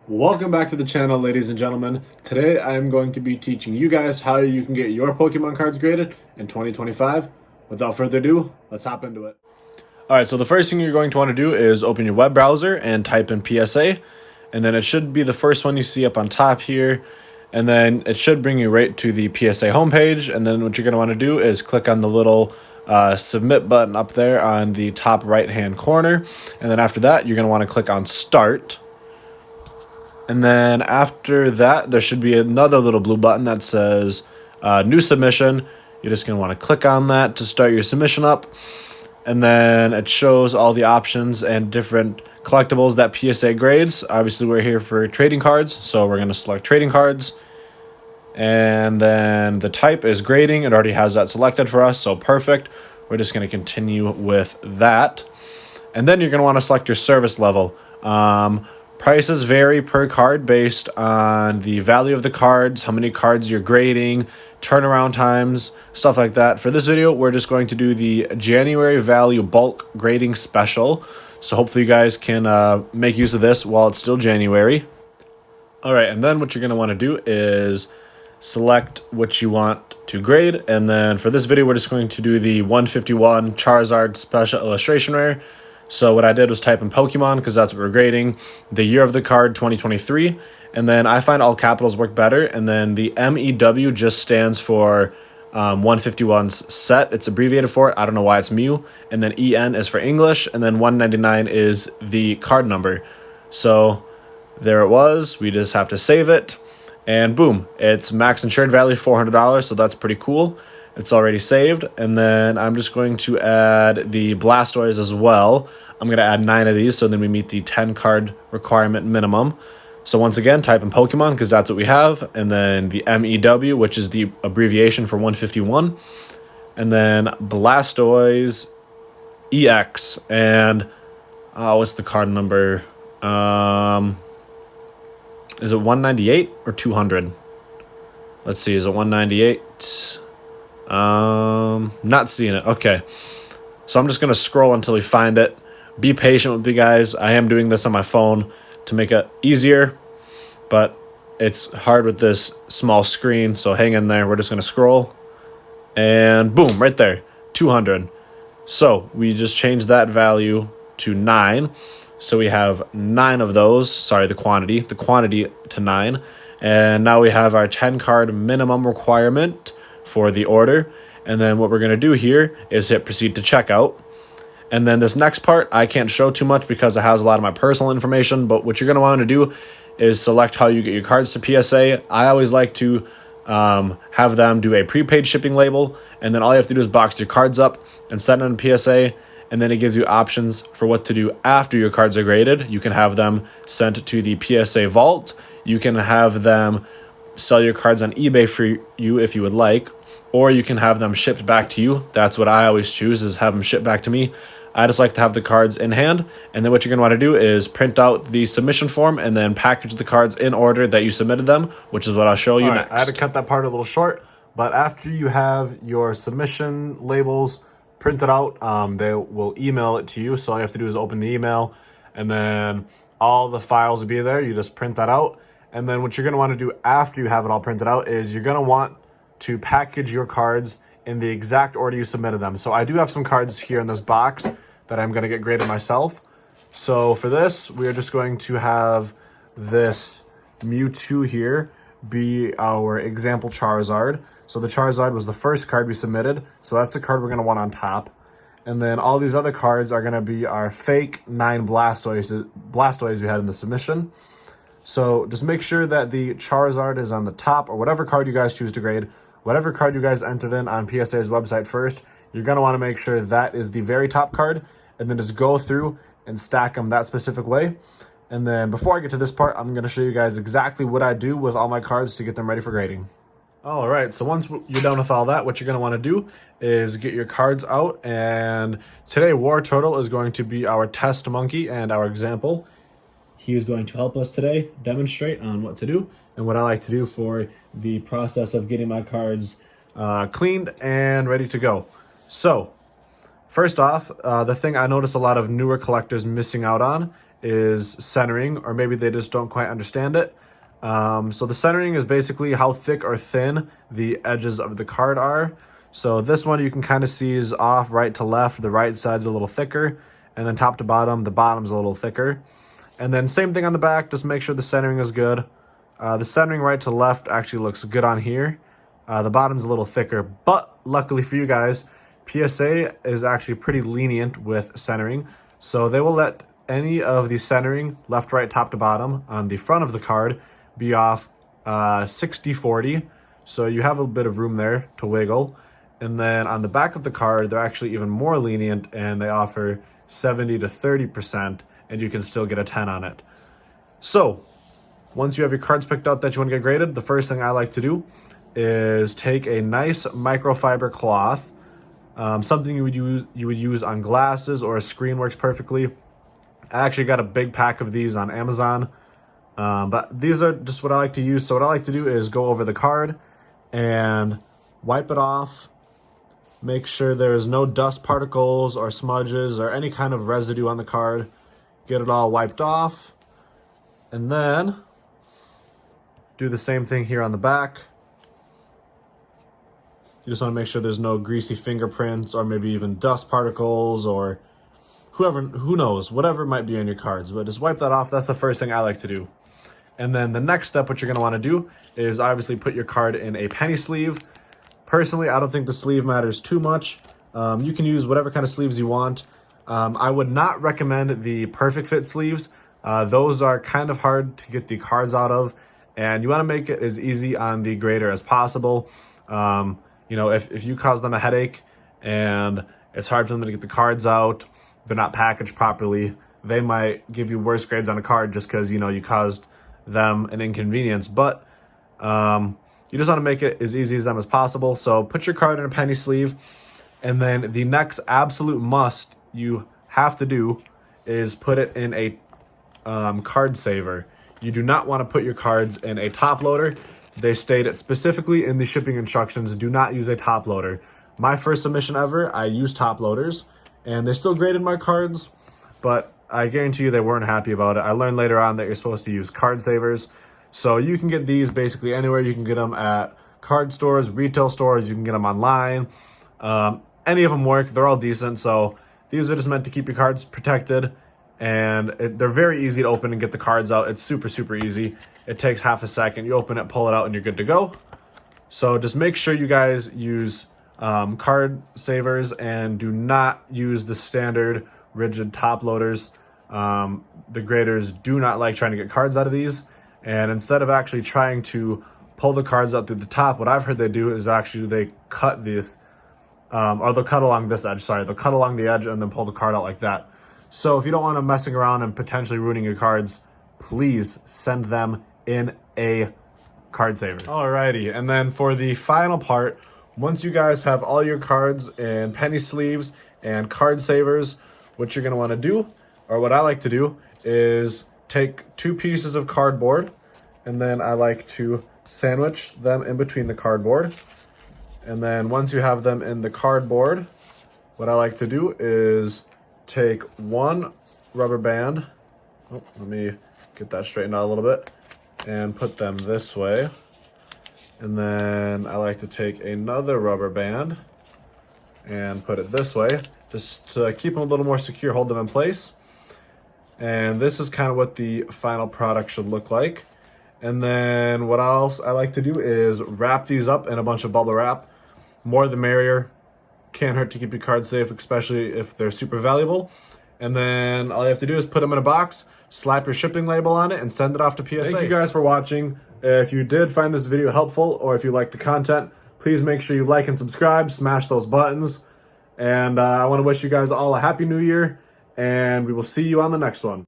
Welcome back to the channel, ladies and gentlemen. Today I am going to be teaching you guys how you can get your Pokemon cards graded in 2025. Without further ado, let's hop into it. Alright, so the first thing you're going to want to do is open your web browser and type in PSA. And then it should be the first one you see up on top here. And then it should bring you right to the PSA homepage. And then what you're going to want to do is click on the little submit button up there on the top right hand corner. And then after that, you're going to want to click on start. And then after that, there should be another little blue button that says new submission. You're just going to want to click on that to start your submission up. And then it shows all the options and different collectibles that PSA grades. Obviously, we're here for trading cards, so we're going to select trading cards. And then the type is grading. It already has that selected for us, so perfect. We're just going to continue with that. And then you're going to want to select your service level. Prices vary per card based on the value of the cards, how many cards you're grading, turnaround times, stuff like that. For this video, we're just going to do the January value bulk grading special. So hopefully you guys can make use of this while it's still January. All right, and then what you're going to want to do is select what you want to grade. And then for this video, we're just going to do the 151 Charizard Special Illustration Rare. So what I did was type in Pokemon because that's what we're grading, the year of the card 2023, and then I find all capitals work better, and then the MEW just stands for 151's set. It's abbreviated for it. I don't know why it's Mew, and then EN is for English, and then 199 is the card number. So there it was. We just have to save it, and boom, it's max insured value $400, so that's pretty cool. It's already saved, and then I'm just going to add the Blastoise as well. I'm going to add 9 of these, so then we meet the 10 card requirement minimum. So once again, type in Pokemon, because that's what we have, and then the MEW, which is the abbreviation for 151, and then Blastoise EX, and what's the card number? Is it 198 or 200? Let's see, is it 198? Not seeing it. Okay, so I'm just gonna scroll until we find it. Be patient with me, guys. I am doing this on my phone to make it easier, but it's hard with this small screen, so hang in there. We're just gonna scroll, and boom, right there, 200. So we just changed that value to 9, so we have 9 of those. Sorry, the quantity to 9, and now we have our 10 card minimum requirement for the order. And then what we're going to do here is hit proceed to checkout. And then this next part I can't show too much because it has a lot of my personal information, but what you're going to want to do is select how you get your cards to PSA. I always like to have them do a prepaid shipping label, and then all you have to do is box your cards up and send them to PSA, and then it gives you options for what to do after your cards are graded. You can have them sent to the PSA vault. You can have them sell your cards on eBay for you if you would like, or you can have them shipped back to you. That's what I always choose, is have them shipped back to me. I just like to have the cards in hand, and then what you're going to want to do is print out the submission form and then package the cards in order that you submitted them, which is what I'll show you next. I had to cut that part a little short, but after you have your submission labels printed out, they will email it to you. So all you have to do is open the email, and then all the files will be there. You just print that out. And then what you're going to want to do after you have it all printed out is you're going to want to package your cards in the exact order you submitted them. So I do have some cards here in this box that I'm going to get graded myself. So for this, we are just going to have this Mewtwo here be our example Charizard. So the Charizard was the first card we submitted, so that's the card we're going to want on top. And then all these other cards are going to be our fake 9 Blastoise we had in the submission. So just make sure that the Charizard is on the top, or whatever card you guys choose to grade, whatever card you guys entered in on PSA's website first, you're going to want to make sure that is the very top card, and then just go through and stack them that specific way. And then before I get to this part, I'm going to show you guys exactly what I do with all my cards to get them ready for grading. All right, so once you're done with all that, what you're going to want to do is get your cards out, and today Wartortle is going to be our test monkey and our example. He is going to help us today demonstrate on what to do and what I like to do for the process of getting my cards cleaned and ready to go. So first off, the thing I notice a lot of newer collectors missing out on is centering, or maybe they just don't quite understand it. So the centering is basically how thick or thin the edges of the card are. So this one you can kind of see is off right to left. The right side's a little thicker, and then top to bottom, the bottom's a little thicker. And then same thing on the back, just make sure the centering is good. The centering right to left actually looks good on here. The bottom's a little thicker, but luckily for you guys, PSA is actually pretty lenient with centering. So they will let any of the centering, left, right, top to bottom, on the front of the card be off 60-40. So you have a bit of room there to wiggle. And then on the back of the card, they're actually even more lenient, and they offer 70 to 30%, and you can still get a 10 on it. So once you have your cards picked out that you want to get graded, the first thing I like to do is take a nice microfiber cloth, something you would use on glasses, or a screen works perfectly. I actually got a big pack of these on Amazon, but these are just what I like to use. So what I like to do is go over the card and wipe it off. Make sure there's no dust particles or smudges or any kind of residue on the card. Get it all wiped off. And then do the same thing here on the back. You just want to make sure there's no greasy fingerprints or maybe even dust particles or who knows, whatever might be on your cards. But just wipe that off. That's the first thing I like to do. And then the next step, what you're going to want to do is obviously put your card in a penny sleeve. Personally, I don't think the sleeve matters too much. You can use whatever kind of sleeves you want. I would not recommend the perfect fit sleeves. Those are kind of hard to get the cards out of, and you want to make it as easy on the grader as possible. If you cause them a headache and it's hard for them to get the cards out, they're not packaged properly, they might give you worse grades on a card just because, you caused them an inconvenience. But you just want to make it as easy as them as possible. So put your card in a penny sleeve, and then the next absolute must you have to do is put it in a card saver. You do not want to put your cards in a top loader. They state it specifically in the shipping instructions, do not use a top loader. My first submission ever, I used top loaders, and they still graded my cards, but I guarantee you they weren't happy about it. I learned later on that you're supposed to use card savers. So you can get these basically anywhere. You can get them at card stores, retail stores. You can get them online. Any of them work. They're all decent. So these are just meant to keep your cards protected. And they're very easy to open and get the cards out. It's super, super easy. It takes half a second. You open it, pull it out, and you're good to go. So just make sure you guys use card savers and do not use the standard rigid top loaders. The graders do not like trying to get cards out of these. And instead of actually trying to pull the cards out through the top, what I've heard they do is actually they cut these, or they'll cut along this edge, they'll cut along the edge and then pull the card out like that. So if you don't want them messing around and potentially ruining your cards, please send them in a card saver. Alrighty, and then for the final part, once you guys have all your cards in penny sleeves and card savers, what you're gonna wanna do, or what I like to do, is take 2 pieces of cardboard, and then I like to sandwich them in between the cardboard. And then once you have them in the cardboard, what I like to do is take one rubber band. Let me get that straightened out a little bit, and put them this way. And then I like to take another rubber band and put it this way, just to keep them a little more secure, hold them in place. And this is kind of what the final product should look like. And then what else I like to do is wrap these up in a bunch of bubble wrap. More the merrier. Can't hurt to keep your cards safe, especially if they're super valuable. And then all you have to do is put them in a box, slap your shipping label on it, and send it off to PSA. Thank you guys for watching. If you did find this video helpful, or if you like the content, please make sure you like and subscribe, smash those buttons. And I want to wish you guys all a happy new year, and we will see you on the next one.